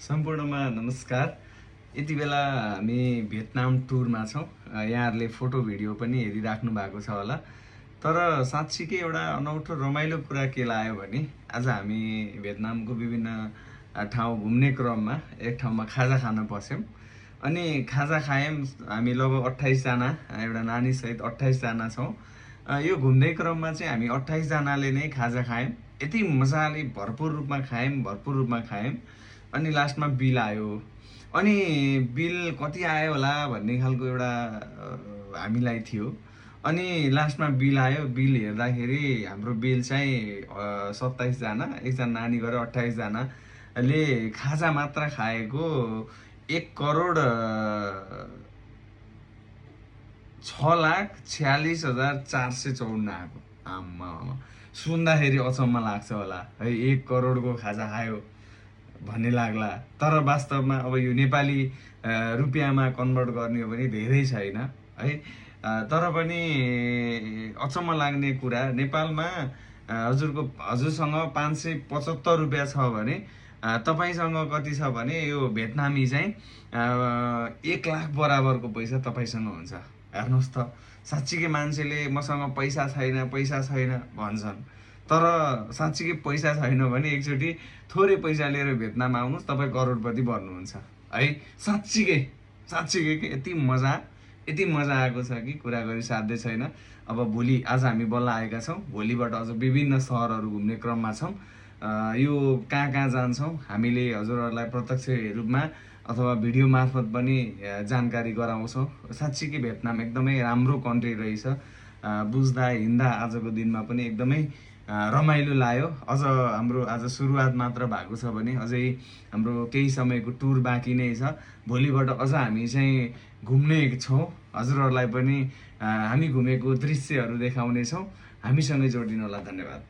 सम्पूर्णमा नमस्कार। यति बेला हामी भियतनाम टुरमा छौँ। यहाँहरूले फोटो भिडियो पनि हेरिराख्नु भएको छ होला। तर साँच्चीकै एउटा अनौठो रमाइलो कुरा के लाग्यो भने आज हामी भियतनामको विभिन्न ठाउँ घुम्ने क्रममा एक ठाउँमा खाजा खान पस्यौँ। अनि खाजा खायौँ। हामी लगभग 28 जना, एउटा नानीसहित 28 जना छौँ। यो घुम्ने क्रममा चाहिँ हामी 28 जनाले नै खाजा खायौँ। यति मजाले भरपुर रूपमा खायौँ। अनि लास्टमा बिल आयो। अनि बिल कति आयो होला भन्ने खालको एउटा हामीलाई थियो। अनि लास्टमा बिल आयो। बिल हेर्दाखेरि हाम्रो बिल चाहिँ 27 जना, एकजना नानी गरेर 28 जनाले खाजा मात्र खाएको 1,46,454 आएको। आम्मा सुन्दाखेरि अचम्म लाग्छ होला है, 1 करोडको खाजा खायो भन्ने लाग्ला। तर वास्तवमा अब यो नेपाली रुपियाँमा कन्भर्ट गर्ने हो भने धेरै छैन है। तर पनि अचम्म लाग्ने कुरा, नेपालमा हजुरसँग 575 रुपियाँ छ भने तपाईसँग कति छ भने यो भियतनामी चाहिँ 1 लाख बराबरको पैसा तपाईसँग हुन्छ। हेर्नुहोस् त, साँच्चीकै मान्छेले मसँग पैसा छैन भन्छन्। तर साँच्चीकै पैसा छैन भने एकचोटि थोरै पैसा लिएर भियतनाम आउनुहोस्, तपाईँ करोडपति बन्नुहुन्छ है। साँच्चीकै यति मजा आएको छ कि कुरा गरी साध्य छैन। अब आज हामी बल्ल आएका छौँ। भोलिबाट अझ विभिन्न सहरहरू घुम्ने क्रममा छौँ। यो कहाँ जान्छौँ हामीले हजुरहरूलाई प्रत्यक्ष रूपमा अथवा भिडियो मार्फत पनि जानकारी गराउँछौँ। साँच्चीकै भियतनाम एकदमै राम्रो कन्ट्री रहेछ। बुझ्दा हिँड्दा आजको दिनमा पनि एकदमै रमाइलो लाग्यो। अझ हाम्रो आज सुरुवात मात्र भएको छ भने अझै हाम्रो केही समयको टुर बाँकी नै छ। भोलिबाट अझ हामी चाहिँ घुम्ने छौँ। हजुरहरूलाई पनि हामी घुमेको दृश्यहरू देखाउनेछौँ। हामीसँगै जोडिनु होला। धन्यवाद।